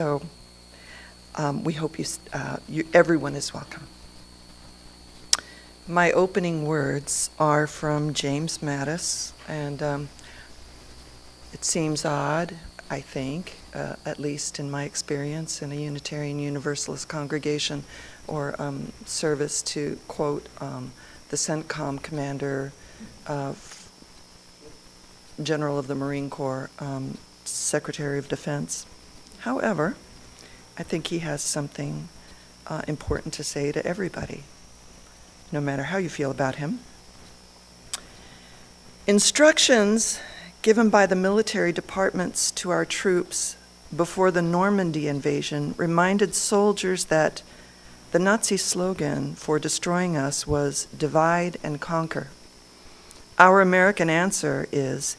So we hope everyone is welcome. My opening words are from James Mattis, and it seems odd, I think, at least in my experience in a Unitarian Universalist congregation or service, to quote the CENTCOM commander, General of the Marine Corps, Secretary of Defense. However, I think he has something important to say to everybody, no matter how you feel about him. Instructions given by the military departments to our troops before the Normandy invasion reminded soldiers that the Nazi slogan for destroying us was divide and conquer. Our American answer is,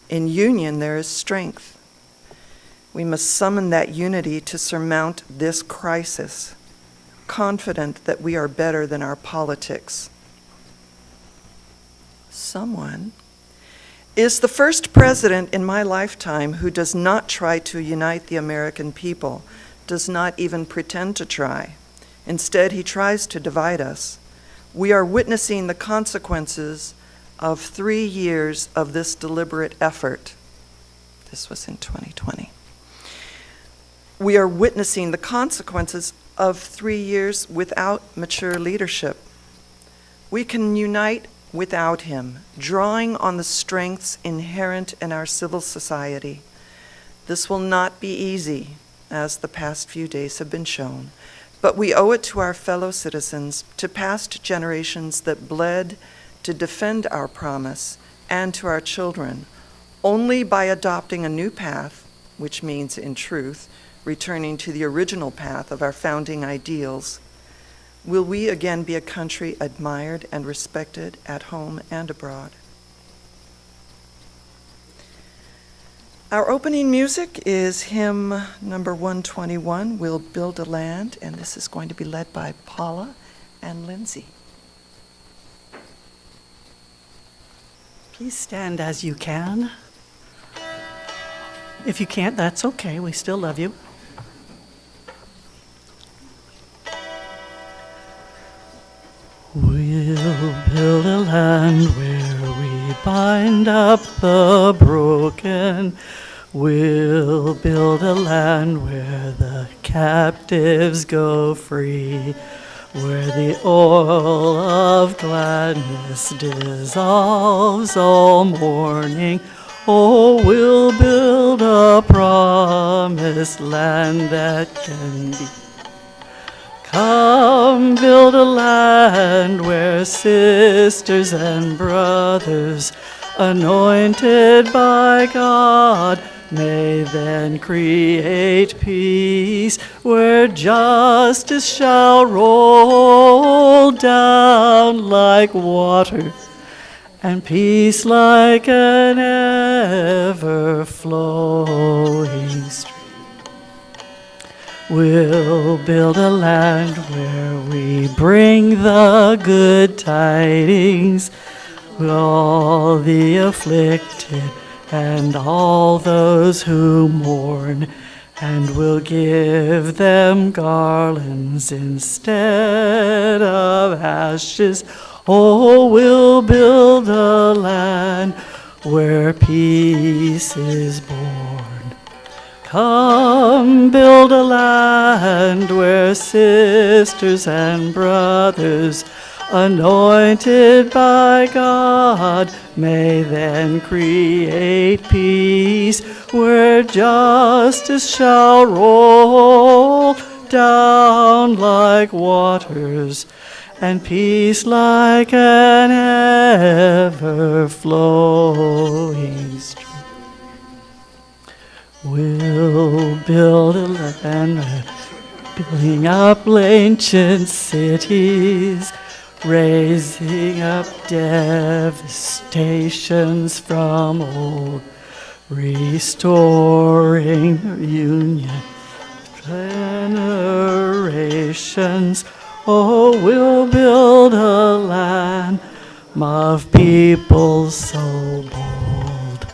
in union there is strength. We must summon that unity to surmount this crisis, confident that we are better than our politics. Someone is the first president in my lifetime who does not try to unite the American people, does not even pretend to try. Instead, he tries to divide us. We are witnessing the consequences of 3 years of this deliberate effort. This was in 2020. We are witnessing the consequences of 3 years without mature leadership. We can unite without him, drawing on the strengths inherent in our civil society. This will not be easy, as the past few days have been shown, but we owe it to our fellow citizens, to past generations that bled to defend our promise, and to our children. Only by adopting a new path, which means, in truth, returning to the original path of our founding ideals, will we again be a country admired and respected at home and abroad. Our opening music is hymn number 121, We'll Build a Land, and this is going to be led by Paula and Lindsay. Please stand as you can. If you can't, that's okay. We still love you. We'll build a land where we bind up the broken. We'll build a land where the captives go free, where the oil of gladness dissolves all mourning. Oh, we'll build a promised land that can be. Come, build a land where sisters and brothers, anointed by God, may then create peace, where justice shall roll down like water, and peace like an ever-flowing stream. We'll build a land where we bring the good tidings, all the afflicted and all those who mourn, and we'll give them garlands instead of ashes. Oh, we'll build a land where peace is born. Come, build a land where sisters and brothers, anointed by God, may then create peace, where justice shall roll down like waters, and peace like an ever-flowing stream. We'll build a land, building up ancient cities, raising up devastations from old, restoring union generations. Oh, we'll build a land of people so bold.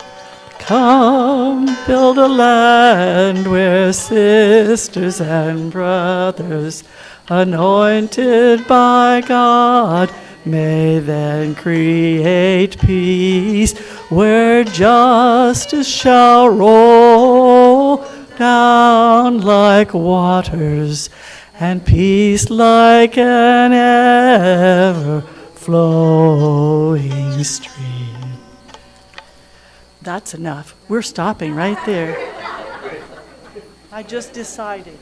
Come build a land where sisters and brothers, anointed by God, may then create peace, where justice shall roll down like waters, and peace like an ever-flowing stream. That's enough. We're stopping right there. I just decided.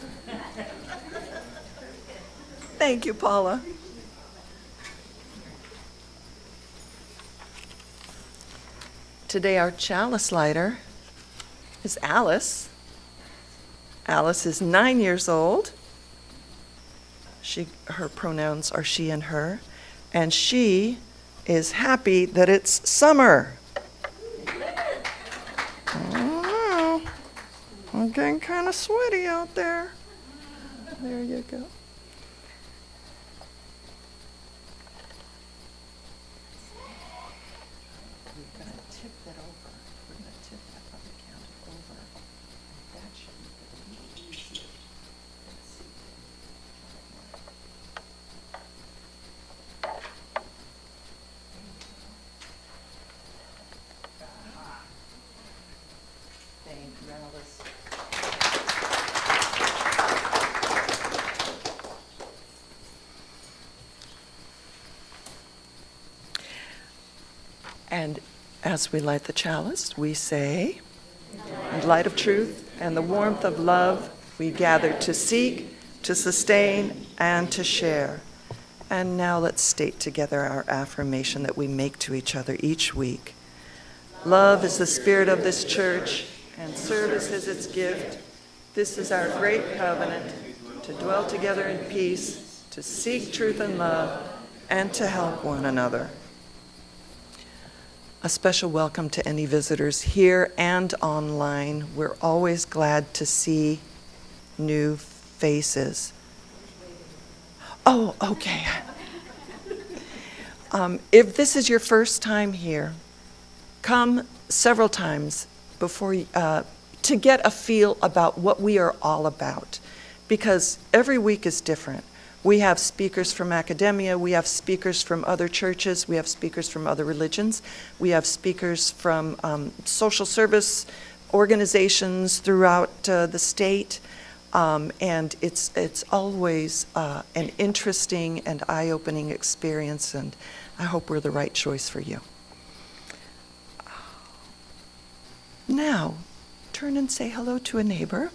Thank you, Paula. Today our chalice lighter is Alice. Alice is 9 years old. Her pronouns are she and her, and she is happy that it's summer. Oh, I'm getting kind of sweaty out there. There you go. And as we light the chalice, we say, in light of truth and the warmth of love, we gather to seek, to sustain, and to share. And now let's state together our affirmation that we make to each other each week. Love is the spirit of this church, and service is its gift. This is our great covenant, to dwell together in peace, to seek truth and love, and to help one another. A special welcome to any visitors here and online. We're always glad to see new faces. Oh, okay. If this is your first time here, come several times before to get a feel about what we are all about, because every week is different. We have speakers from academia, we have speakers from other churches, we have speakers from other religions, we have speakers from social service organizations throughout the state, and it's always an interesting and eye-opening experience, and I hope we're the right choice for you. Now, turn and say hello to a neighbor.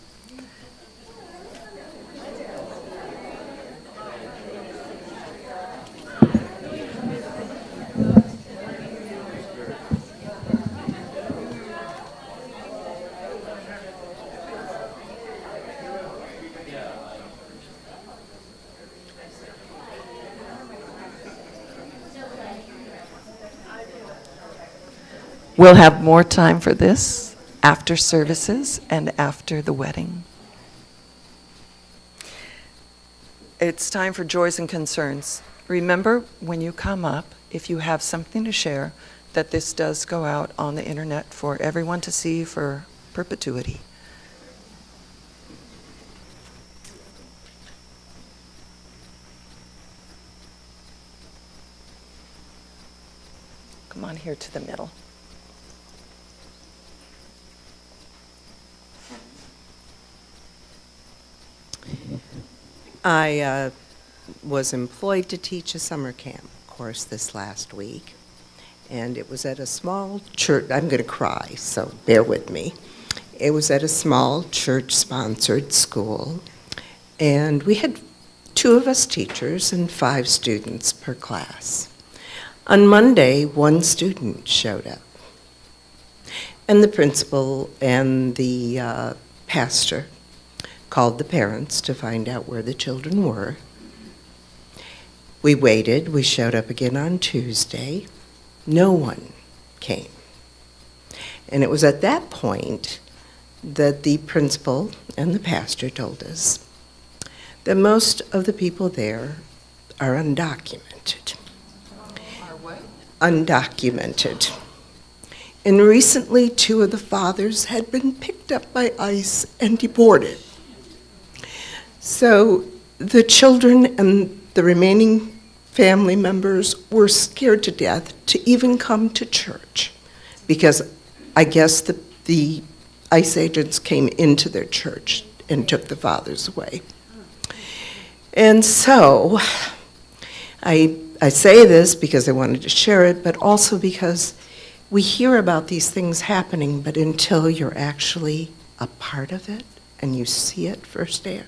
We'll have more time for this after services and after the wedding. It's time for joys and concerns. Remember, when you come up, if you have something to share, that this does go out on the internet for everyone to see for perpetuity. Come on here to the middle. I was employed to teach a summer camp course this last week, and it was at a small church. I'm going to cry, so bear with me. It was at a small church-sponsored school, and we had 2 of us teachers and 5 students per class. On Monday, 1 student showed up, and the principal and the pastor called the parents to find out where the children were. We waited. We showed up again on Tuesday. No one came. And it was at that point that the principal and the pastor told us that most of the people there are undocumented. Are what? Undocumented. And recently, 2 of the fathers had been picked up by ICE and deported. So the children and the remaining family members were scared to death to even come to church because I guess the ICE agents came into their church and took the fathers away. And so I say this because I wanted to share it, but also because we hear about these things happening, but until you're actually a part of it and you see it firsthand,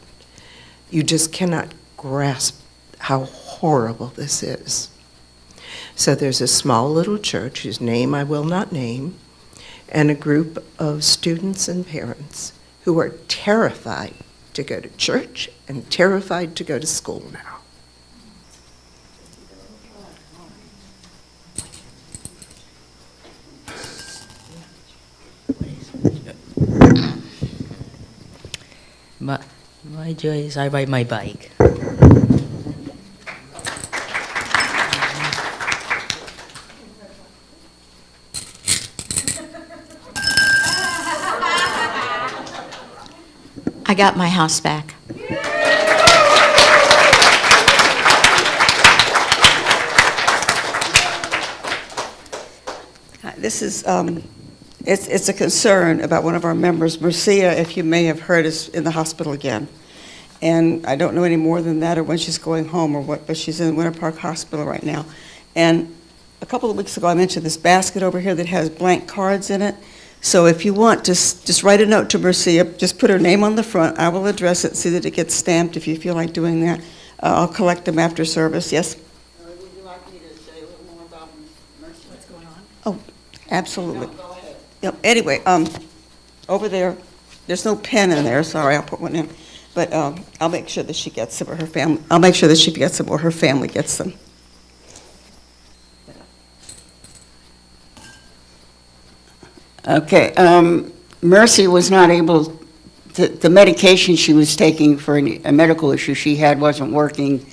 you just cannot grasp how horrible this is. So there's a small little church whose name I will not name, and a group of students and parents who are terrified to go to church and terrified to go to school now. My joy is I ride my bike. I got my house back. This is, it's a concern about one of our members, Marcia, if you may have heard, is in the hospital again. And I don't know any more than that or when she's going home or what, but she's in Winter Park Hospital right now. And a couple of weeks ago, I mentioned this basket over here that has blank cards in it. So if you want, just write a note to Marcia, just put her name on the front. I will address it, see that it gets stamped if you feel like doing that. I'll collect them after service. Yes? Would you like me to say a little more about what's going on? Oh, absolutely. No, go ahead. Yep. Anyway, over there, there's no pen in there. Sorry, I'll put one in. But I'll make sure that she gets them, or her family. I'll make sure that she gets them, or her family gets them. Okay, Mercy was not able, the medication she was taking for a medical issue she had wasn't working,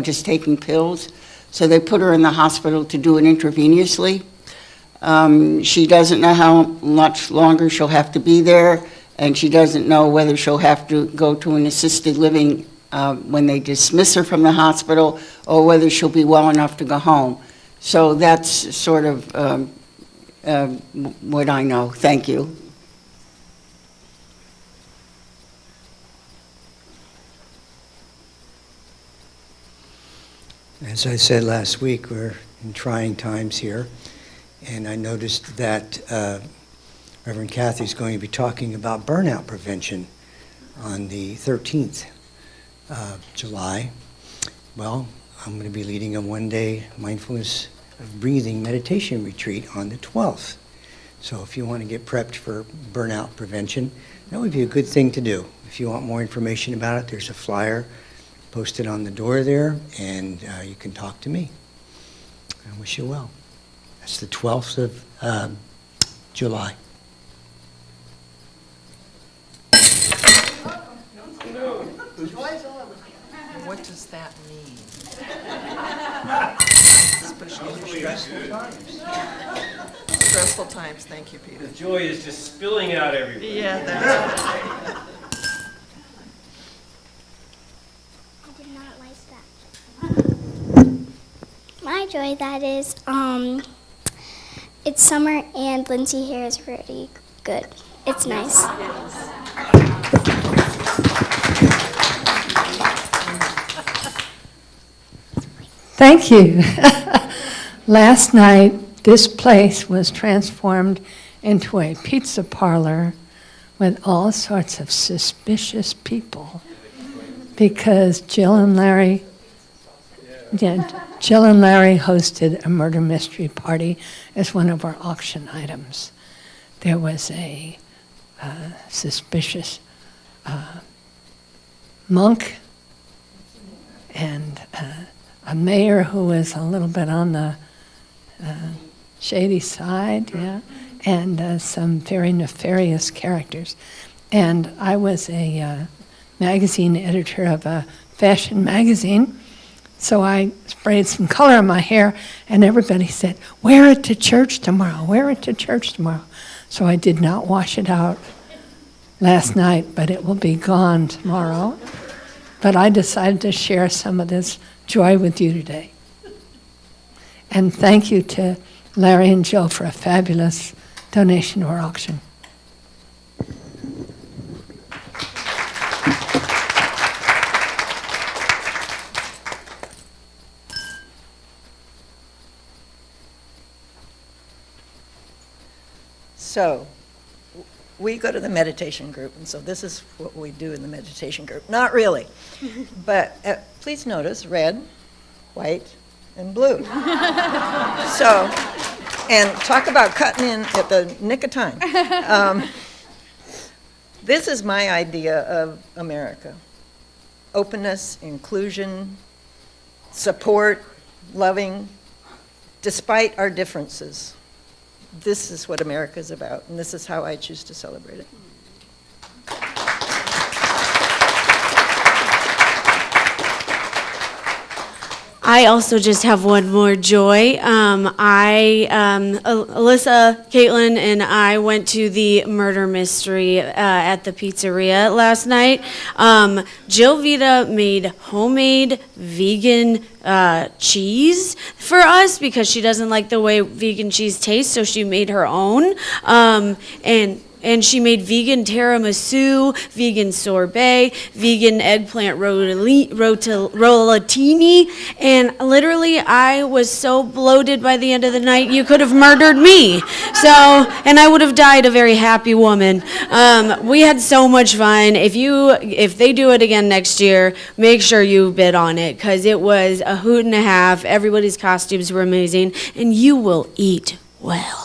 just taking pills. So they put her in the hospital to do it intravenously. She doesn't know how much longer she'll have to be there, and she doesn't know whether she'll have to go to an assisted living when they dismiss her from the hospital, or whether she'll be well enough to go home. So that's sort of what I know. Thank you. As I said last week, we're in trying times here, and I noticed that Reverend Kathy is going to be talking about burnout prevention on the 13th of July. Well, I'm going to be leading a one-day mindfulness of breathing meditation retreat on the 12th. So if you want to get prepped for burnout prevention, that would be a good thing to do. If you want more information about it, there's a flyer posted on the door there, and you can talk to me. I wish you well. That's the 12th of July. What does that mean? Especially stressful times. Stressful times, thank you, Peter. The joy is just spilling out everywhere. Yeah, that's right. I did not like that. My joy, that is, it's summer and Lindsay hair is pretty good. It's nice. Thank you. Last night, this place was transformed into a pizza parlor with all sorts of suspicious people because Jill and Larry hosted a murder mystery party as one of our auction items. There was a suspicious monk and a mayor who was a little bit on the shady side, yeah, and some very nefarious characters. And I was a magazine editor of a fashion magazine, So I sprayed some color in my hair, and everybody said, wear it to church tomorrow, wear it to church tomorrow. So I did not wash it out last night, but it will be gone tomorrow. But I decided to share some of this joy with you today. And thank you to Larry and Joe for a fabulous donation to our auction. So, we go to the meditation group, and so this is what we do in the meditation group. Not really, but please notice red, white, and blue. So, and talk about cutting in at the nick of time. This is my idea of America. Openness, inclusion, support, loving, despite our differences. This is what America is about, and this is how I choose to celebrate it. I also just have one more joy. Alyssa, Caitlin, and I went to the murder mystery at the pizzeria last night. Jill Vita made homemade vegan cheese for us because she doesn't like the way vegan cheese tastes, so she made her own. And she made vegan tiramisu, vegan sorbet, vegan eggplant rollatini, and literally I was so bloated by the end of the night, you could have murdered me. So, and I would have died a very happy woman. We had so much fun. If they do it again next year, make sure you bid on it, because it was a hoot and a half. Everybody's costumes were amazing, and you will eat well.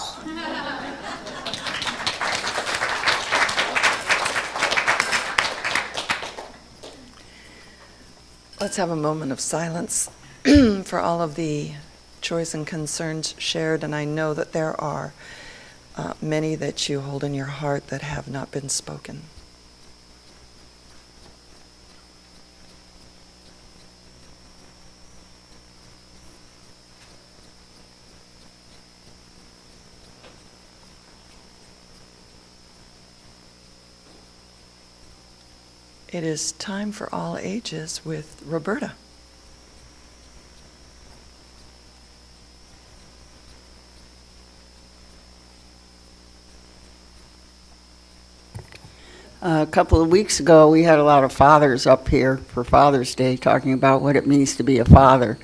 Let's have a moment of silence for all of the joys and concerns shared, and I know that there are many that you hold in your heart that have not been spoken. It is time for all ages with Roberta. A couple of weeks ago, we had a lot of fathers up here for Father's Day talking about what it means to be a father.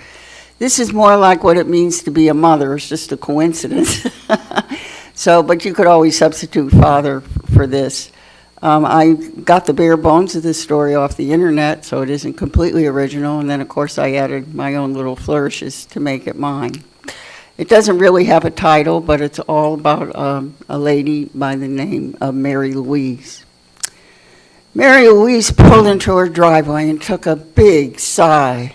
This is more like what it means to be a mother. It's just a coincidence. But you could always substitute father for this. I got the bare bones of this story off the internet, so it isn't completely original, and then of course I added my own little flourishes to make it mine. It doesn't really have a title, but it's all about a lady by the name of Mary Louise. Mary Louise pulled into her driveway and took a big sigh.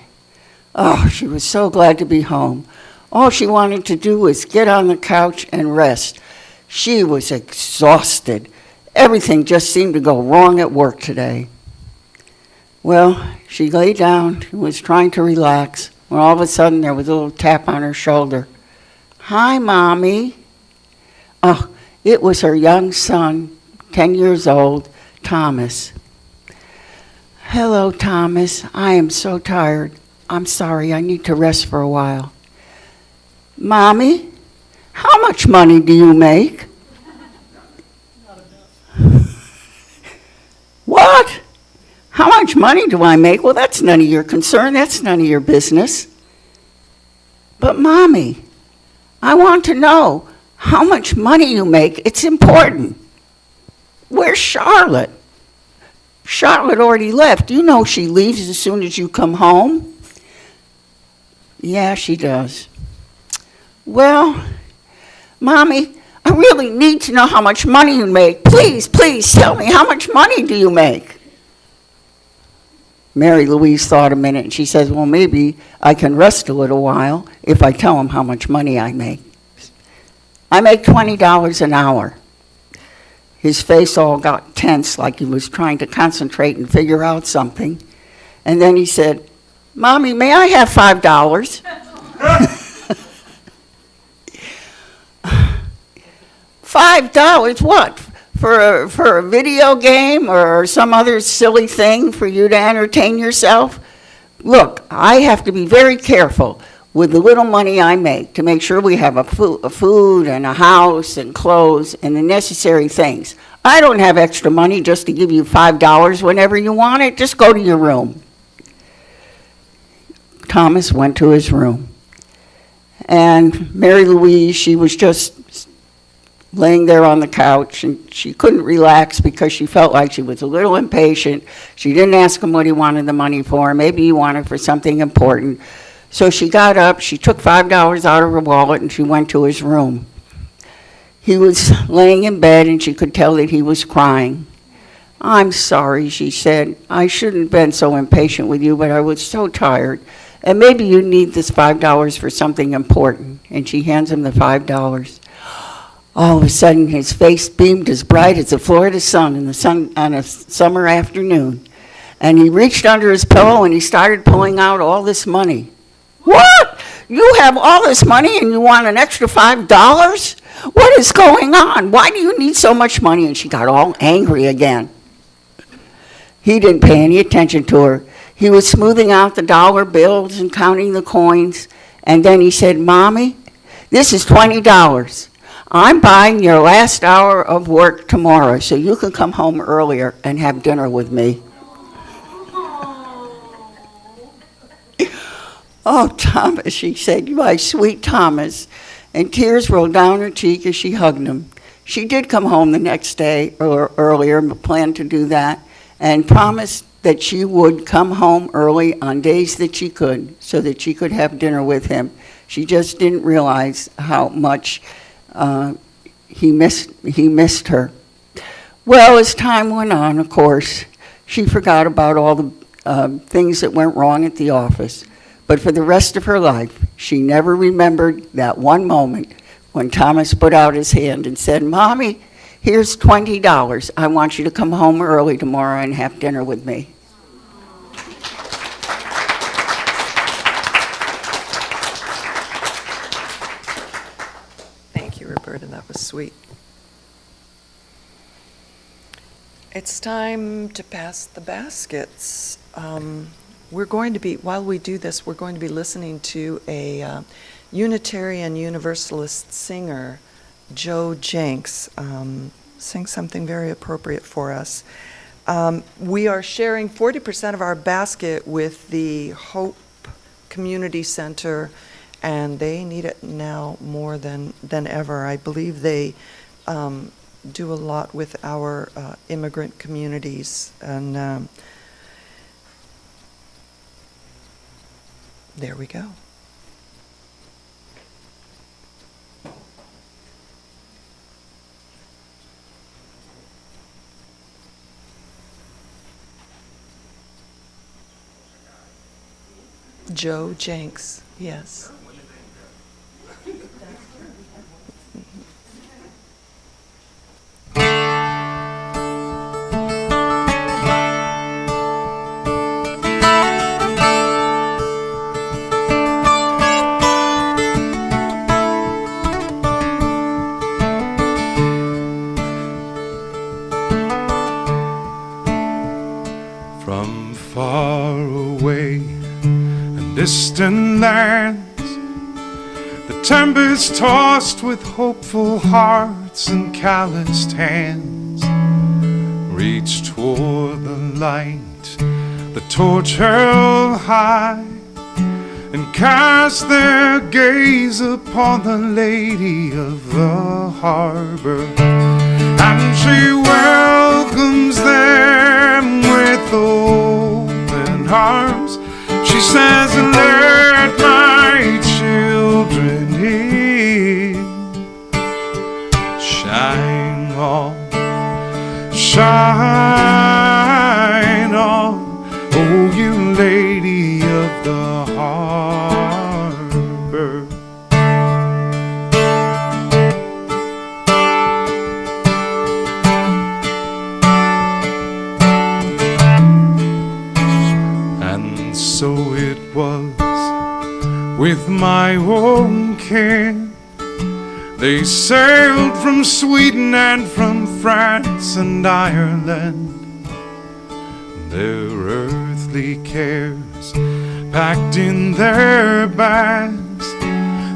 Oh, she was so glad to be home. All she wanted to do was get on the couch and rest. She was exhausted. Everything just seemed to go wrong at work today. Well, she lay down and was trying to relax when all of a sudden there was a little tap on her shoulder. Hi, Mommy. Oh, it was her young son, 10 years old, Thomas. Hello, Thomas. I am so tired. I'm sorry, I need to rest for a while. Mommy, how much money do you make? What? How much money do I make? Well, that's none of your concern. That's none of your business. But, Mommy, I want to know how much money you make. It's important. Where's Charlotte? Charlotte already left. You know she leaves as soon as you come home. Yeah, she does. Well, Mommy, I really need to know how much money you make. Please, please tell me, how much money do you make? Mary Louise thought a minute, and she says, well, maybe I can rest a little while if I tell him how much money I make. I make $20 an hour. His face all got tense, like he was trying to concentrate and figure out something. And then he said, Mommy, may I have $5? $5, what? For a video game or some other silly thing for you to entertain yourself? Look, I have to be very careful with the little money I make to make sure we have a food and a house and clothes and the necessary things. I don't have extra money just to give you $5 whenever you want it. Just go to your room. Thomas went to his room. And Mary Louise, she was just laying there on the couch, and she couldn't relax because she felt like she was a little impatient. She didn't ask him what he wanted the money for. Maybe he wanted for something important. So she got up, she took $5 out of her wallet, and she went to his room. He was laying in bed, and she could tell that he was crying. "I'm sorry," she said. "I shouldn't have been so impatient with you, but I was so tired. And maybe you need this $5 for something important." And she hands him the $5. All of a sudden, his face beamed as bright as the Florida sun on a summer afternoon. And he reached under his pillow and he started pulling out all this money. "What? You have all this money and you want an extra $5? What is going on? Why do you need so much money?" And she got all angry again. He didn't pay any attention to her. He was smoothing out the dollar bills and counting the coins. And then he said, "Mommy, this is $20. I'm buying your last hour of work tomorrow so you can come home earlier and have dinner with me." "Oh, Thomas," she said, "my sweet Thomas." And tears rolled down her cheek as she hugged him. She did come home the next day or earlier, planned to do that, and promised that she would come home early on days that she could so that she could have dinner with him. She just didn't realize how much he missed her. Well, as time went on, of course, she forgot about all the things that went wrong at the office. But for the rest of her life, she never remembered that one moment when Thomas put out his hand and said, "Mommy, here's $20. I want you to come home early tomorrow and have dinner with me." Thank you, Roberta. That was sweet. It's time to pass the baskets. We're going to be, while we do this, we're going to be listening to a Unitarian Universalist singer, Joe Jenks, sing something very appropriate for us. We are sharing 40% of our basket with the Hope Community Center, and they need it now more than ever. I believe they do a lot with our immigrant communities, and there we go. Joe Jenks, yes. From far away and distant lands, the tempest tossed with hopeful hearts and calloused hands, reach toward the light, the torch held high, and cast their gaze upon the lady of the harbor. And she welcomes them with open arms. She says, "Let my children in. Shine on, shine on, oh you lady of the harbor." And and so it was with my own kin. They sailed from Sweden and from France and Ireland. Their earthly cares packed in their bags,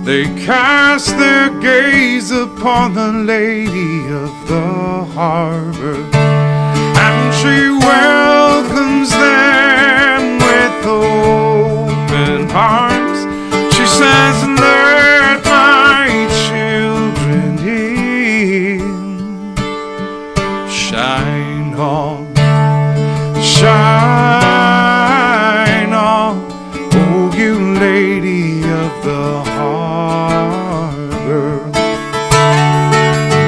they cast their gaze upon the lady of the harbor, and she welcomes them with open arms. She says, let my children in. Shine on, shine on, oh you lady of the harbor.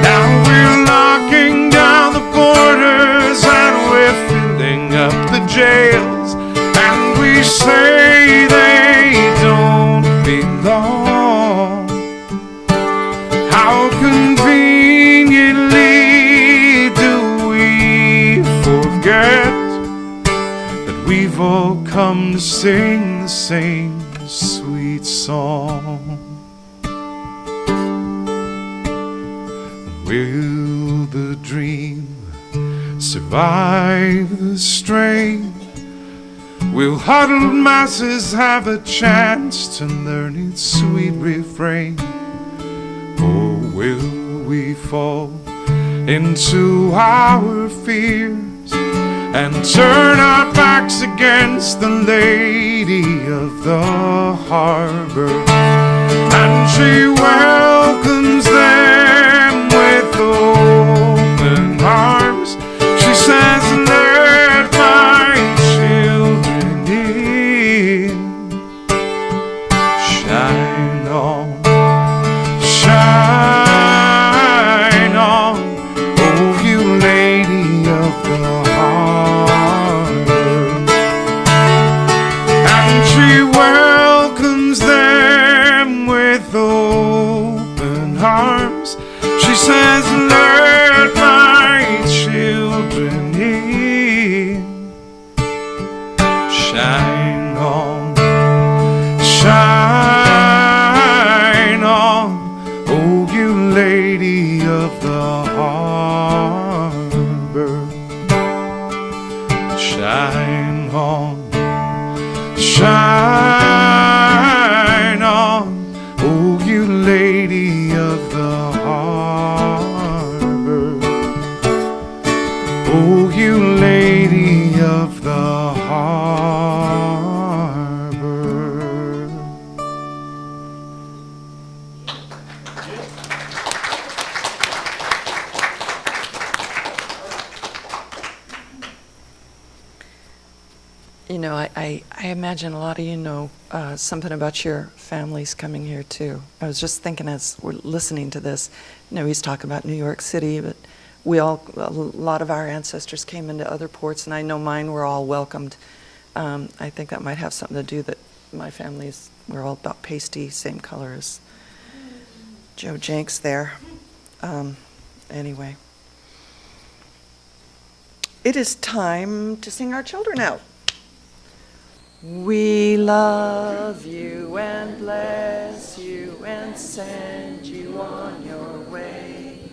Now we're locking down the borders and we're filling up the jails, and we say they don't belong. How conveniently do we forget that we've all come to sing the same sweet song? Will the dream survive the strain? Will huddled masses have a chance to learn its sweet refrain? Or will we fall into our fears and turn our backs against the lady of the harbor? And she welcomes them with open arms. She says, let my children in. Shine on, shine on, oh you lady of the harbor. And she welcomes them with open arms. She says, let my children in. Shine on, shine on, oh you lady of the harbor. Shine on, shine on, oh you lady of the harbor. Oh you lady of the harbor. You know, I imagine a lot of you know something about your families coming here too. I was just thinking as we're listening to this, you know, he's talking about New York City, but a lot of our ancestors came into other ports, and I know mine were all welcomed. I think that might have something to do that my family's, we're all about pasty, same color as Joe Jenks there. Anyway. It is time to sing our children out. We love you and bless you and send you on your way.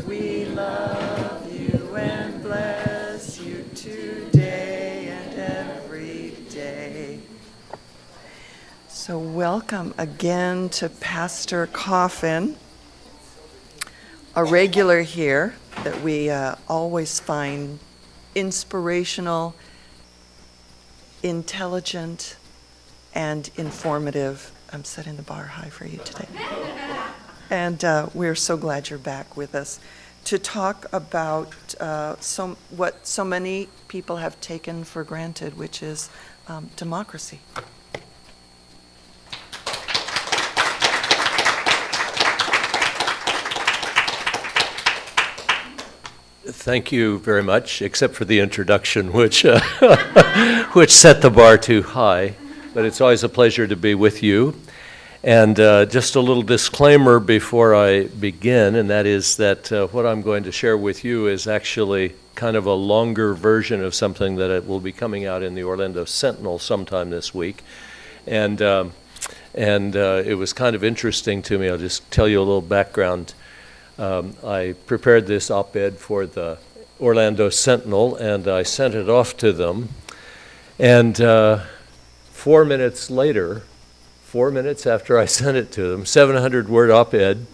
We love you and bless you today and every day. So welcome again to Pastor Coffin, a regular here that we always find inspirational, intelligent, and informative. I'm setting the bar high for you today. And we're so glad you're back with us to talk about what so many people have taken for granted, which is democracy. Thank you very much, except for the introduction, which which set the bar too high. But it's always a pleasure to be with you. And just a little disclaimer before I begin, and that is that what I'm going to share with you is actually kind of a longer version of something that it will be coming out in the Orlando Sentinel sometime this week. And it was kind of interesting to me. I'll just tell you a little background. I prepared this op-ed for the Orlando Sentinel, and I sent it off to them. And 4 minutes later, 4 minutes after I sent it to them, 700-word op-ed,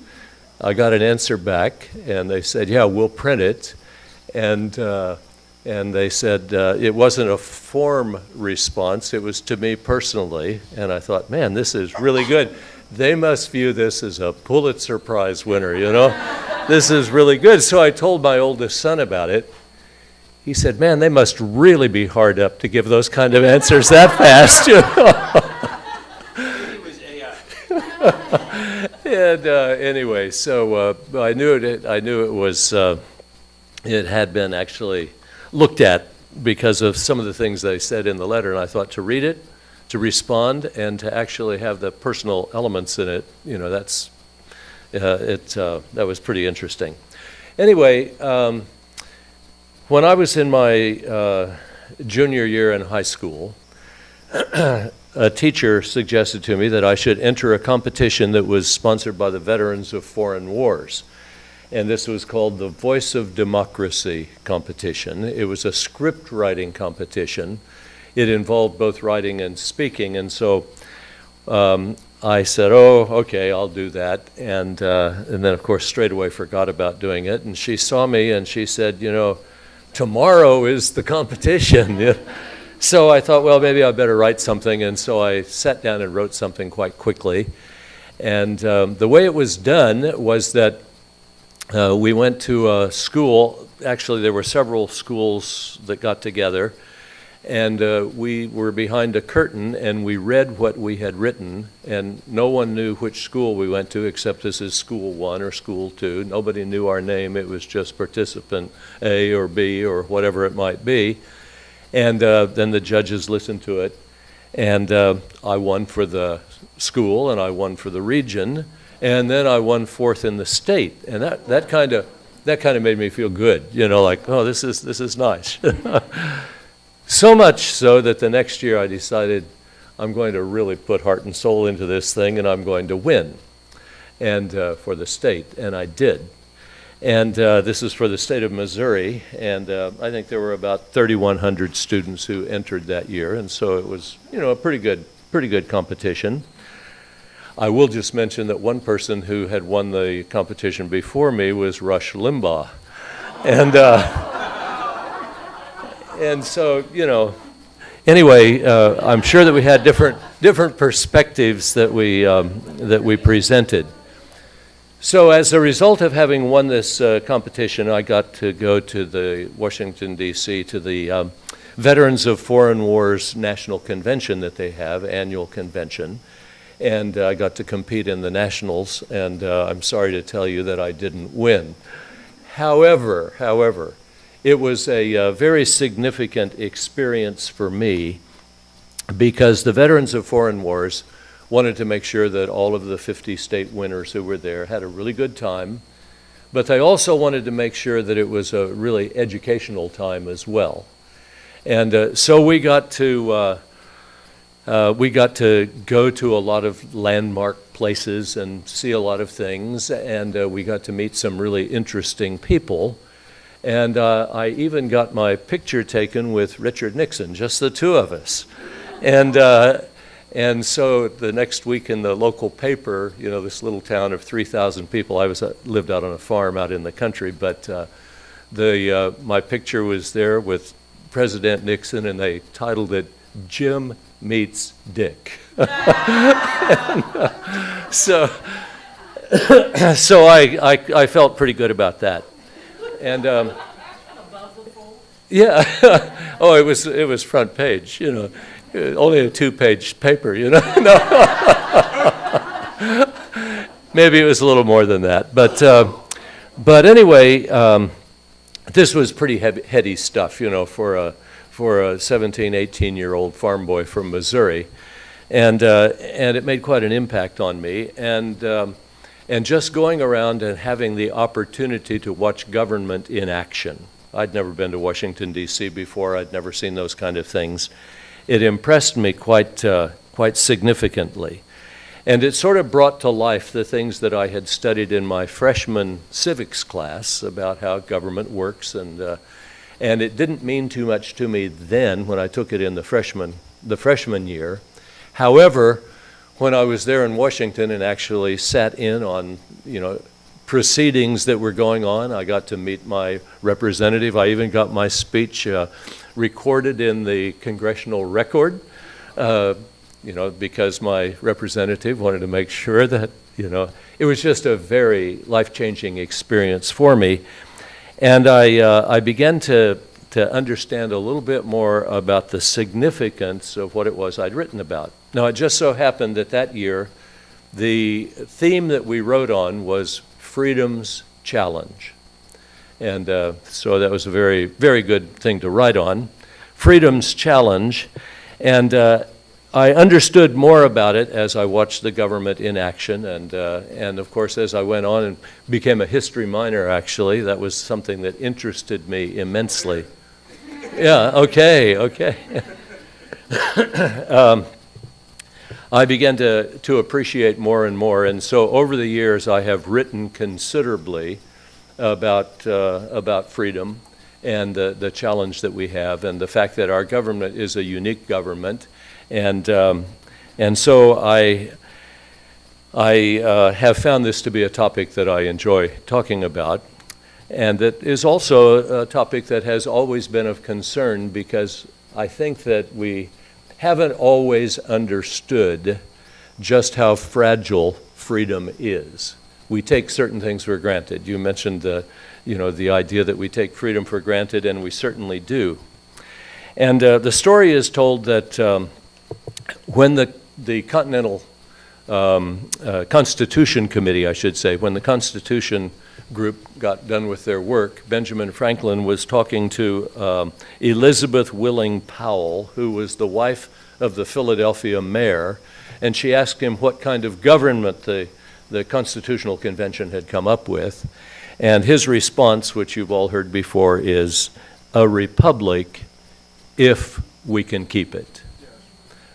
I got an answer back, and they said, yeah, we'll print it. And they said it wasn't a form response, it was to me personally. And I thought, man, this is really good. They must view this as a Pulitzer Prize winner, you know? This is really good. So I told my oldest son about it. He said, man, they must really be hard up to give those kind of answers that fast, you know? It was AI. And anyway, so I knew it was, it had been actually looked at because of some of the things they said in the letter, and I thought to read it, to respond, and to actually have the personal elements in it, you know, that was pretty interesting. Anyway, when I was in my junior year in high school, a teacher suggested to me that I should enter a competition that was sponsored by the Veterans of Foreign Wars. And this was called the Voice of Democracy competition. It was a script writing competition. It involved both writing and speaking, and so I said, oh, okay, I'll do that. And then, of course, straight away forgot about doing it. And she saw me and she said, you know, tomorrow is the competition. So I thought, well, maybe I better write something. And so I sat down and wrote something quite quickly. And the way it was done was that we went to a school. Actually, there were several schools that got together. And we were behind a curtain, and we read what we had written, and no one knew which school we went to, except this is school 1 or school 2. Nobody knew our name. It was just participant A or B or whatever it might be. And then the judges listened to it, and I won for the school, and I won for the region, and then I won 4th in the state. And that kind of made me feel good, you know, like, oh, this is nice. So much so that the next year I decided I'm going to really put heart and soul into this thing, and I'm going to win, and for the state, and I did. And this is for the state of Missouri, and I think there were about 3,100 students who entered that year, and so it was, you know, a pretty good competition. I will just mention that one person who had won the competition before me was Rush Limbaugh, and so, you know, anyway, I'm sure that we had different perspectives that we presented. So as a result of having won this competition, I got to go to the Washington, D.C., to the Veterans of Foreign Wars National Convention that they have, annual convention. And I got to compete in the nationals, and I'm sorry to tell you that I didn't win. However, it was a very significant experience for me because the Veterans of Foreign Wars wanted to make sure that all of the 50 state winners who were there had a really good time, but they also wanted to make sure that it was a really educational time as well. And so we got to go to a lot of landmark places and see a lot of things, and we got to meet some really interesting people. And I even got my picture taken with Richard Nixon, just the two of us. And so the next week in the local paper, you know, this little town of 3,000 people, I lived out on a farm out in the country, but my picture was there with President Nixon, and they titled it Jim Meets Dick. So I felt pretty good about that. And yeah, oh, it was front page, you know, only a 2-page paper, you know. No. Maybe it was a little more than that, but anyway, this was pretty heady stuff, you know, for a 17, 18-year-old farm boy from Missouri, and it made quite an impact on me, and just going around and having the opportunity to watch government in action, I'd never been to Washington, D.C. before. I'd never seen those kind of things. It impressed me quite significantly. And it sort of brought to life the things that I had studied in my freshman civics class about how government works, and it didn't mean too much to me then when I took it in the freshman year. However, when I was there in Washington and actually sat in on, proceedings that were going on, I got to meet my representative. I even got my speech recorded in the congressional record. Because my representative wanted to make sure that, it was just a very life-changing experience for me. And I began to understand a little bit more about the significance of what it was I'd written about. Now, it just so happened that year, the theme that we wrote on was Freedom's Challenge. And so that was a very, very good thing to write on, Freedom's Challenge. And I understood more about it as I watched the government in action, and of course as I went on and became a history minor, actually. That was something that interested me immensely. Yeah, okay. I began to appreciate more and more, and so over the years I have written considerably about freedom and the challenge that we have, and the fact that our government is a unique government. And so I have found this to be a topic that I enjoy talking about, and that is also a topic that has always been of concern, because I think that we haven't always understood just how fragile freedom is. We take certain things for granted. You mentioned the idea that we take freedom for granted, and we certainly do. And the story is told that when the Continental Constitution Committee, I should say, when the Constitution group got done with their work, Benjamin Franklin was talking to Elizabeth Willing Powell, who was the wife of the Philadelphia mayor, and she asked him what kind of government the Constitutional Convention had come up with. And his response, which you've all heard before, is a republic if we can keep it.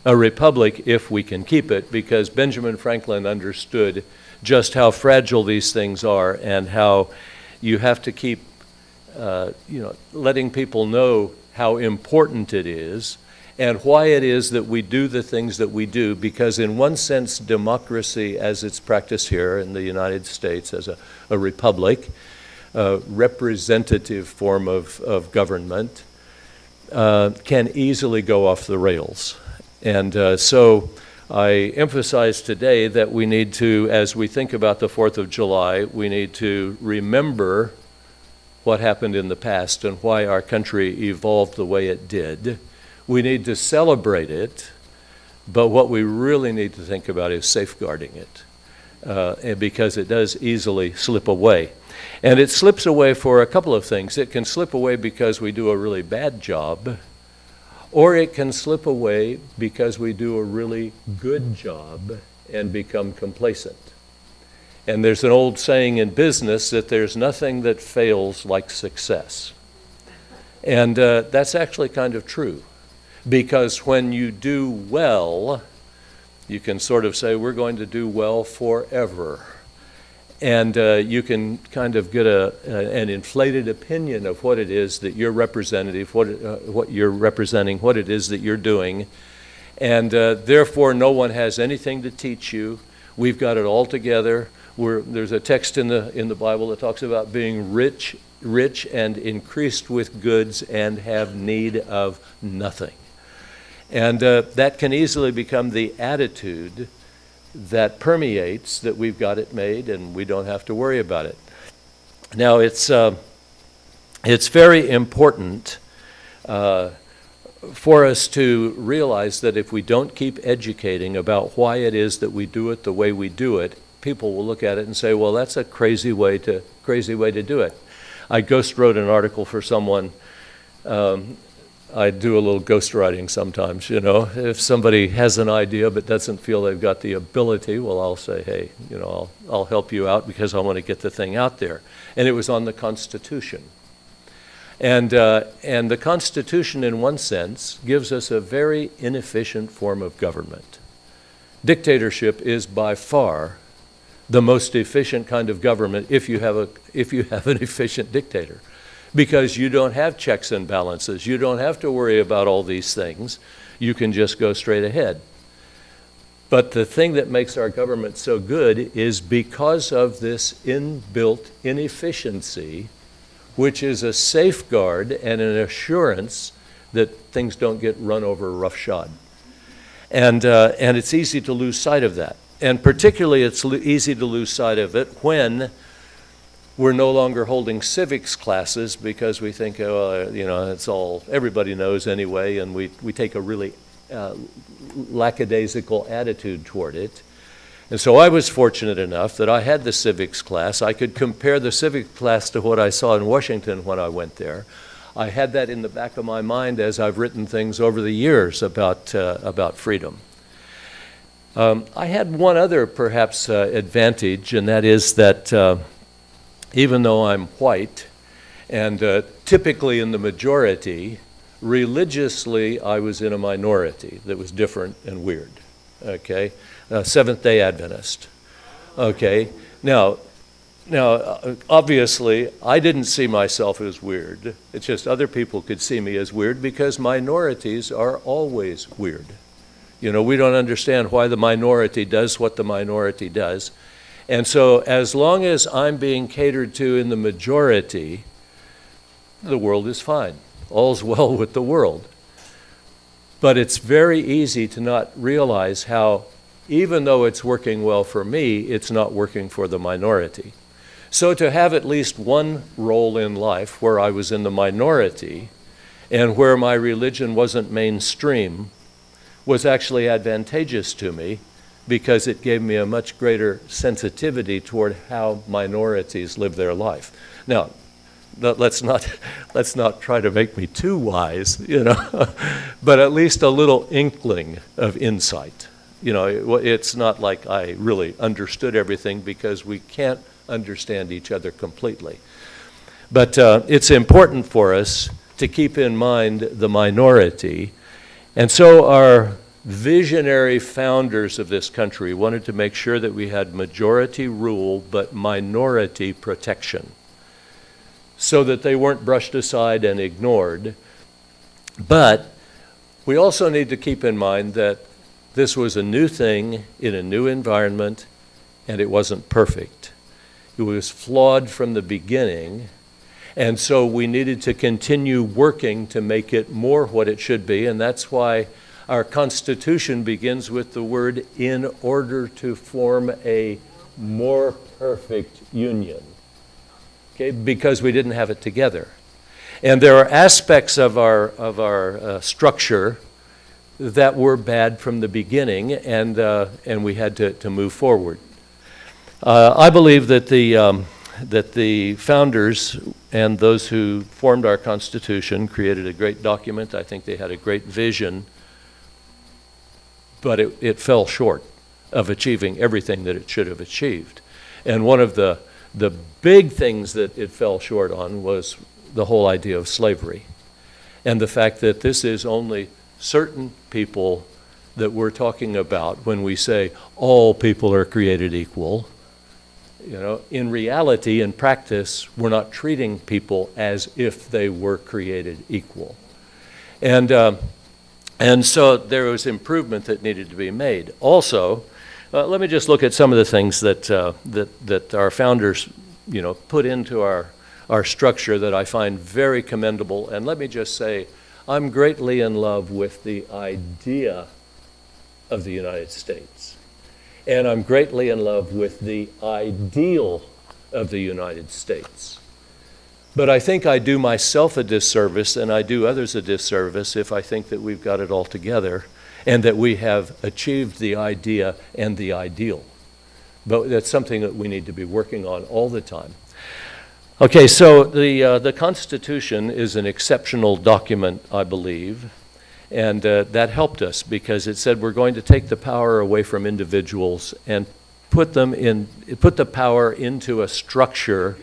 A republic if we can keep it, because Benjamin Franklin understood just how fragile these things are, and how you have to keep letting people know how important it is and why it is that we do the things that we do, because in one sense democracy as it's practiced here in the United States as a republic, a representative form of government, can easily go off the rails. And so I emphasize today that we need to, as we think about the 4th of July, we need to remember what happened in the past and why our country evolved the way it did. We need to celebrate it, but what we really need to think about is safeguarding it, because it does easily slip away. And it slips away for a couple of things. It can slip away because we do a really bad job, or it can slip away because we do a really good job and become complacent. And there's an old saying in business that there's nothing that fails like success. And that's actually kind of true, because when you do well, you can sort of say, we're going to do well forever. And you can kind of get an inflated opinion of what it is that you're representative, what you're representing, what it is that you're doing. And therefore, no one has anything to teach you. We've got it all together. There's a text in the Bible that talks about being rich and increased with goods and have need of nothing. And that can easily become the attitude that permeates that we've got it made and we don't have to worry about it. Now, it's very important for us to realize that if we don't keep educating about why it is that we do it the way we do it, people will look at it and say, well, that's a crazy way to do it. I ghost wrote an article for someone. I do a little ghostwriting sometimes, If somebody has an idea but doesn't feel they've got the ability, well, I'll say, hey, I'll help you out because I want to get the thing out there. And it was on the Constitution. And the Constitution, in one sense, gives us a very inefficient form of government. Dictatorship is by far the most efficient kind of government if you have an efficient dictator, because you don't have checks and balances. You don't have to worry about all these things. You can just go straight ahead. But the thing that makes our government so good is because of this inbuilt inefficiency, which is a safeguard and an assurance that things don't get run over roughshod. And it's easy to lose sight of that. And particularly it's easy to lose sight of it when we're no longer holding civics classes because we think, oh, it's all, everybody knows anyway, and we take a really lackadaisical attitude toward it. And so I was fortunate enough that I had the civics class. I could compare the civics class to what I saw in Washington when I went there. I had that in the back of my mind as I've written things over the years about freedom. I had one other, perhaps, advantage, and that is that even though I'm white and typically in the majority, religiously I was in a minority that was different and weird, okay? Seventh-day Adventist, okay? Now, obviously, I didn't see myself as weird. It's just other people could see me as weird because minorities are always weird. We don't understand why the minority does what the minority does. And so as long as I'm being catered to in the majority, the world is fine. All's well with the world. But it's very easy to not realize how, even though it's working well for me, it's not working for the minority. So to have at least one role in life where I was in the minority and where my religion wasn't mainstream was actually advantageous to me because it gave me a much greater sensitivity toward how minorities live their life. Now, let's not try to make me too wise, but at least a little inkling of insight. It's not like I really understood everything because we can't understand each other completely. But it's important for us to keep in mind the minority. And so our visionary founders of this country wanted to make sure that we had majority rule but minority protection so that they weren't brushed aside and ignored. But we also need to keep in mind that this was a new thing in a new environment and it wasn't perfect. It was flawed from the beginning, and so we needed to continue working to make it more what it should be, and that's why our Constitution begins with the word "in order to form a more perfect union," okay? Because we didn't have it together. And there are aspects of our structure that were bad from the beginning, and we had to move forward. I believe that the founders and those who formed our Constitution created a great document. I think they had a great vision, but it fell short of achieving everything that it should have achieved. And one of the big things that it fell short on was the whole idea of slavery, and the fact that this is only certain people that we're talking about when we say all people are created equal. In reality, in practice, we're not treating people as if they were created equal. And so there was improvement that needed to be made. Also, let me just look at some of the things that our founders, put into our structure that I find very commendable. And let me just say, I'm greatly in love with the idea of the United States. And I'm greatly in love with the ideal of the United States. But I think I do myself a disservice and I do others a disservice if I think that we've got it all together and that we have achieved the idea and the ideal. But that's something that we need to be working on all the time. Okay, so the Constitution is an exceptional document, I believe. And that helped us because it said we're going to take the power away from individuals and put the power into a structure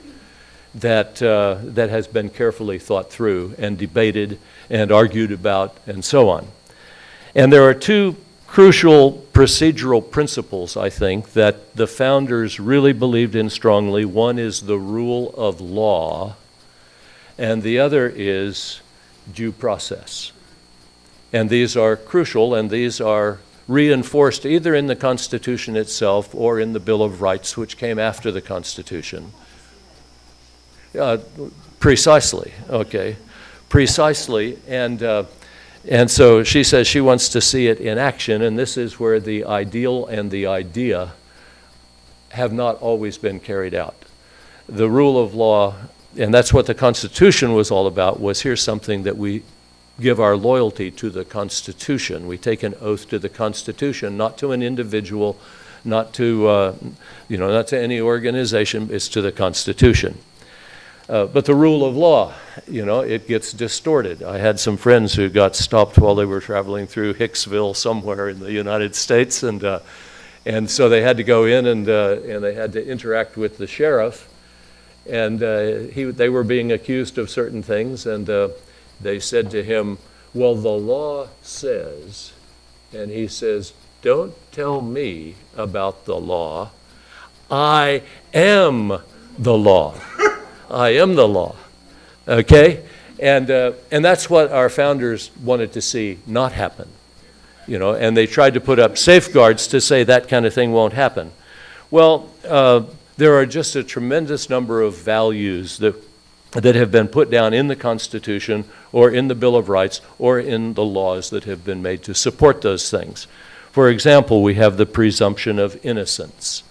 that has been carefully thought through and debated and argued about and so on. And there are two crucial procedural principles, I think, that the founders really believed in strongly. One is the rule of law, and the other is due process. And these are crucial, and these are reinforced either in the Constitution itself or in the Bill of Rights, which came after the Constitution. Precisely, okay. Precisely, and so she says she wants to see it in action, and this is where the ideal and the idea have not always been carried out. The rule of law, and that's what the Constitution was all about, was here's something that we give our loyalty to the Constitution. We take an oath to the Constitution, not to an individual, not to, not to any organization, it's to the Constitution. But the rule of law, it gets distorted. I had some friends who got stopped while they were traveling through Hicksville somewhere in the United States, and so they had to go in and they had to interact with the sheriff, and they were being accused of certain things, and they said to him, well, the law says, and he says, don't tell me about the law. I am the law. I am the law, okay? And that's what our founders wanted to see not happen, and they tried to put up safeguards to say that kind of thing won't happen. Well, there are just a tremendous number of values that have been put down in the Constitution or in the Bill of Rights or in the laws that have been made to support those things. For example, we have the presumption of innocence.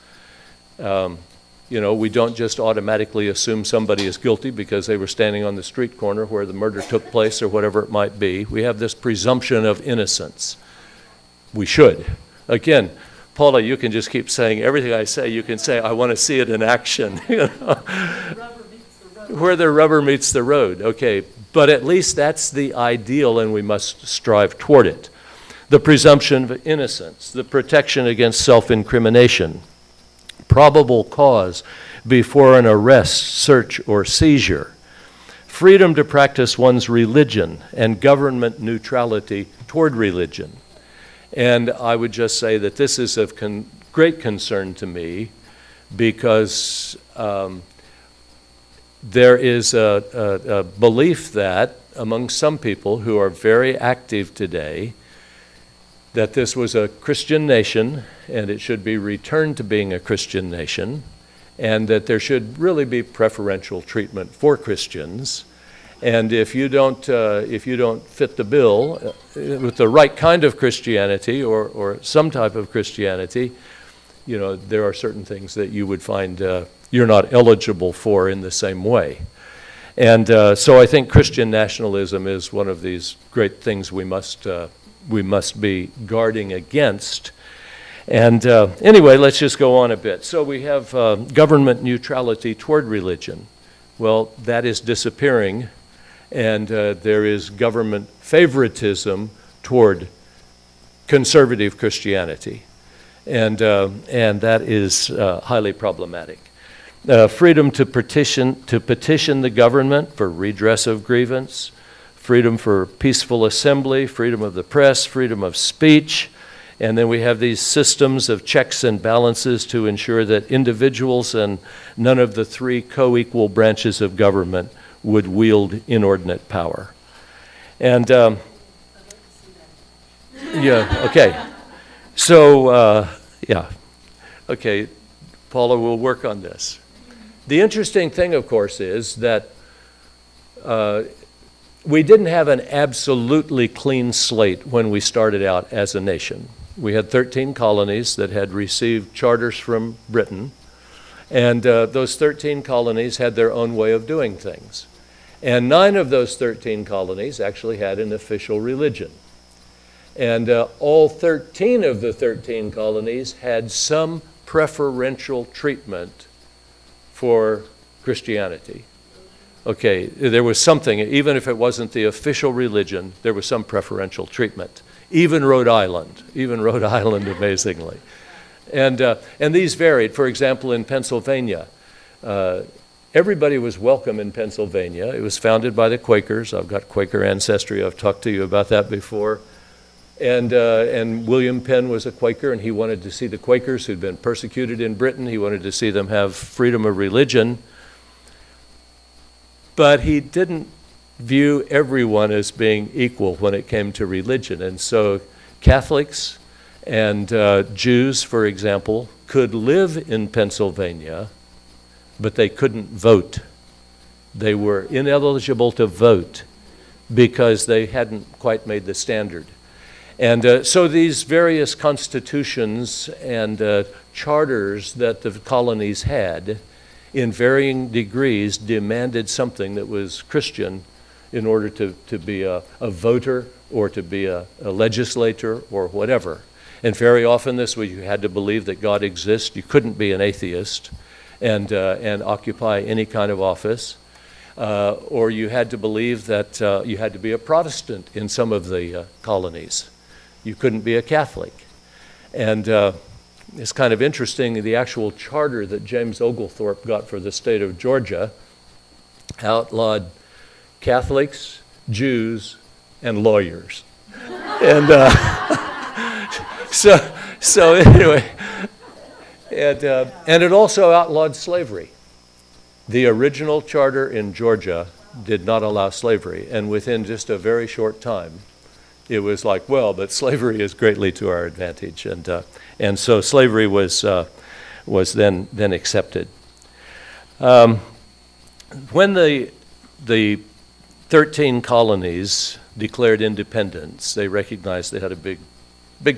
We don't just automatically assume somebody is guilty because they were standing on the street corner where the murder took place or whatever it might be. We have this presumption of innocence. We should. Again, Paula, you can just keep saying everything I say. You can say, I want to see it in action. Where the rubber meets the road, okay. But at least that's the ideal, and we must strive toward it. The presumption of innocence, the protection against self-incrimination, probable cause before an arrest, search, or seizure, freedom to practice one's religion, and government neutrality toward religion. And I would just say that this is of great concern to me because there is a belief that among some people who are very active today that this was a Christian nation and it should be returned to being a Christian nation, and that there should really be preferential treatment for Christians. And if you don't fit the bill with the right kind of Christianity or some type of Christianity, there are certain things that you would find you're not eligible for in the same way. And so I think Christian nationalism is one of these great things we must be guarding against. And anyway, let's just go on a bit. So we have government neutrality toward religion. Well, that is disappearing, and there is government favoritism toward conservative Christianity, and that is highly problematic. Freedom to petition the government for redress of grievance, freedom for peaceful assembly, freedom of the press, freedom of speech, and then we have these systems of checks and balances to ensure that individuals and none of the three co-equal branches of government would wield inordinate power. And yeah, okay. So, yeah, okay, Paula will work on this. The interesting thing, of course, is that we didn't have an absolutely clean slate when we started out as a nation. We had 13 colonies that had received charters from Britain, and those 13 colonies had their own way of doing things. And 9 of those 13 colonies actually had an official religion. And all 13 of the 13 colonies had some preferential treatment for Christianity. Okay, there was something, even if it wasn't the official religion, there was some preferential treatment. Even Rhode Island, amazingly. And these varied. For example, in Pennsylvania, everybody was welcome in Pennsylvania. It was founded by the Quakers. I've got Quaker ancestry. I've talked to you about that before. And William Penn was a Quaker, and he wanted to see the Quakers who'd been persecuted in Britain. He wanted to see them have freedom of religion. But he didn't view everyone as being equal when it came to religion. And so Catholics and Jews, for example, could live in Pennsylvania, but they couldn't vote. They were ineligible to vote because they hadn't quite made the standard. And so these various constitutions and charters that the colonies had, in varying degrees, demanded something that was Christian in order to be a voter or to be a legislator or whatever. And very often this was, you had to believe that God exists. You couldn't be an atheist and occupy any kind of office. Or you had to believe that you had to be a Protestant in some of the colonies. You couldn't be a Catholic. And it's kind of interesting, the actual charter that James Oglethorpe got for the state of Georgia outlawed Catholics, Jews, and lawyers. And so anyway, and it also outlawed slavery. The original charter in Georgia did not allow slavery, and within just a very short time, it was like, well, but slavery is greatly to our advantage, and so slavery was then accepted. When the 13 colonies declared independence, they recognized they had a big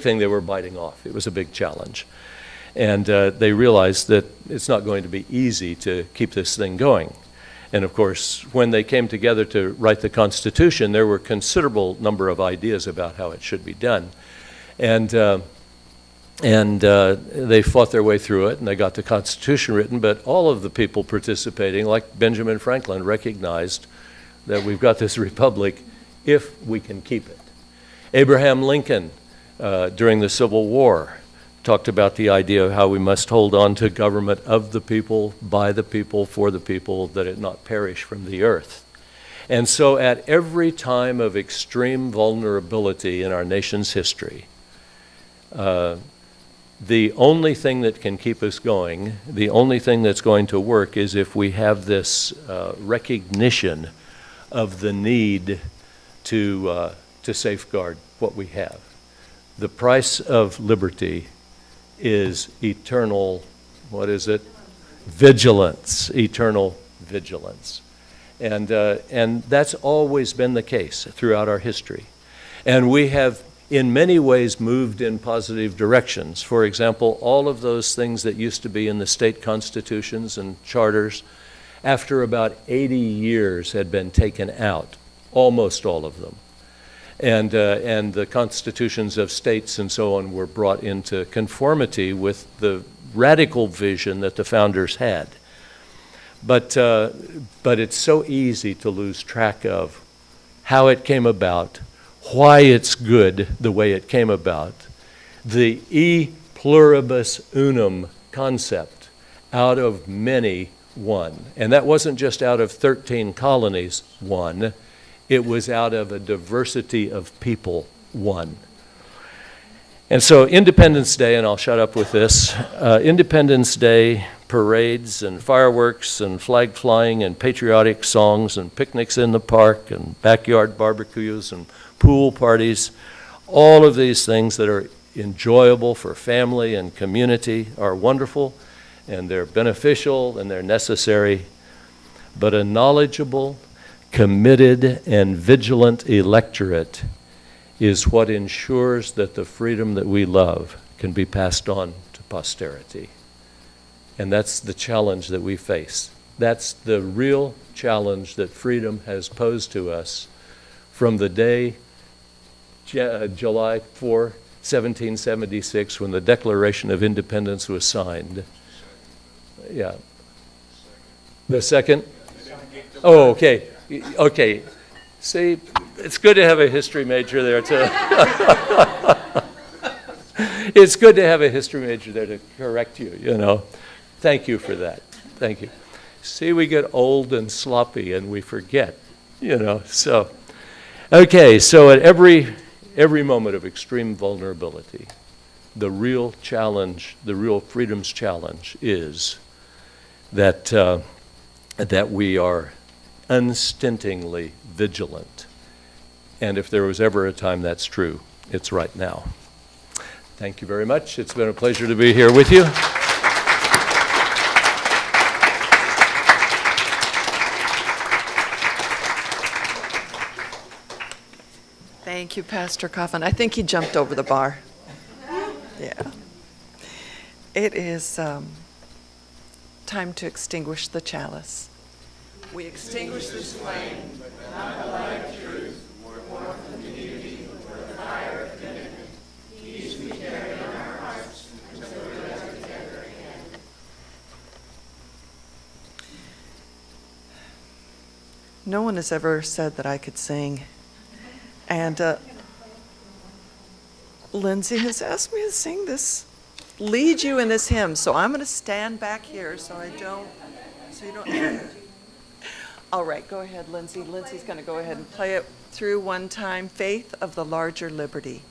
thing they were biting off. It was a big challenge, and they realized that it's not going to be easy to keep this thing going. And of course, when they came together to write the Constitution, there were a considerable number of ideas about how it should be done. And they fought their way through it, and they got the Constitution written, but all of the people participating, like Benjamin Franklin, recognized that we've got this republic if we can keep it. Abraham Lincoln, during the Civil War, talked about the idea of how we must hold on to government of the people, by the people, for the people, that it not perish from the earth. And so at every time of extreme vulnerability in our nation's history, the only thing that can keep us going, the only thing that's going to work, is if we have this recognition of the need to safeguard what we have. The price of liberty is eternal, what is it? Vigilance, eternal vigilance. And that's always been the case throughout our history. And we have, in many ways, moved in positive directions. For example, all of those things that used to be in the state constitutions and charters, after about 80 years had been taken out, almost all of them. And the constitutions of states and so on were brought into conformity with the radical vision that the founders had. But it's so easy to lose track of how it came about, why it's good the way it came about. The e pluribus unum concept, out of many, one. And that wasn't just out of 13 colonies, one. It was out of a diversity of people, one. And so Independence Day, and I'll shut up with this, Independence Day parades and fireworks and flag flying and patriotic songs and picnics in the park and backyard barbecues and pool parties, all of these things that are enjoyable for family and community are wonderful, and they're beneficial and they're necessary. But a knowledgeable, committed, and vigilant electorate is what ensures that the freedom that we love can be passed on to posterity. And that's the challenge that we face. That's the real challenge that freedom has posed to us from the day, July 4, 1776, when the Declaration of Independence was signed. Yeah. The second? Oh, okay. Okay. See, it's good to have a history major there too. It's good to have a history major there to correct you, you know. Thank you for that. Thank you. See, we get old and sloppy and we forget, so. Okay, so at every moment of extreme vulnerability, the real challenge, the real freedom's challenge is that we are unstintingly vigilant. And if there was ever a time that's true, it's right now. Thank you very much. It's been a pleasure to be here with you. Thank you, Pastor Coffin. I think he jumped over the bar. Yeah. It is time to extinguish the chalice. We extinguish this flame, but not the light of truth, warmth of community, or the fire of commitment. Peace we carry in our hearts until we rest together again. No one has ever said that I could sing. And Lindsay has asked me to sing this, lead you in this hymn. So I'm going to stand back here so you don't. All right, go ahead, Lindsay. Lindsay's going to go ahead and play it through one time. Faith of the Larger Liberty.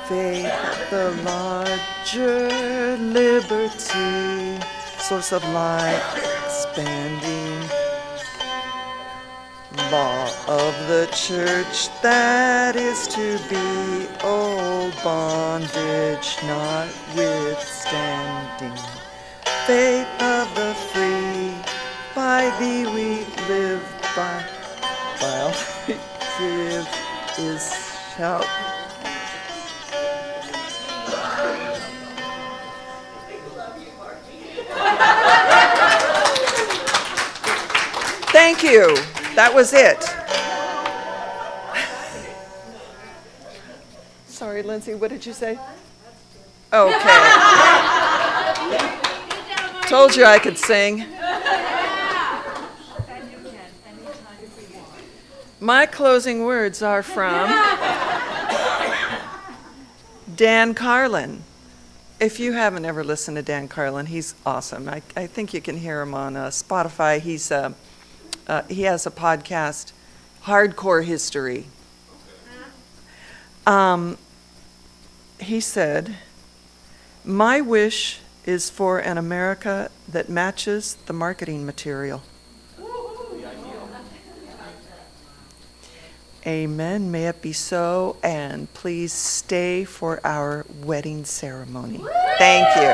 Faith, the larger liberty, source of light, expanding law of the church that is to be old bondage notwithstanding. Faith of the free, by thee we live, while we give is shout. Thank you. That was it. Sorry, Lindsay, what did you say? Okay. Told you I could sing. My closing words are from Dan Carlin. If you haven't ever listened to Dan Carlin, he's awesome. I think you can hear him on Spotify. He has a podcast, Hardcore History. He said, "My wish is for an America that matches the marketing material." Amen. May it be so, and please stay for our wedding ceremony. Thank you.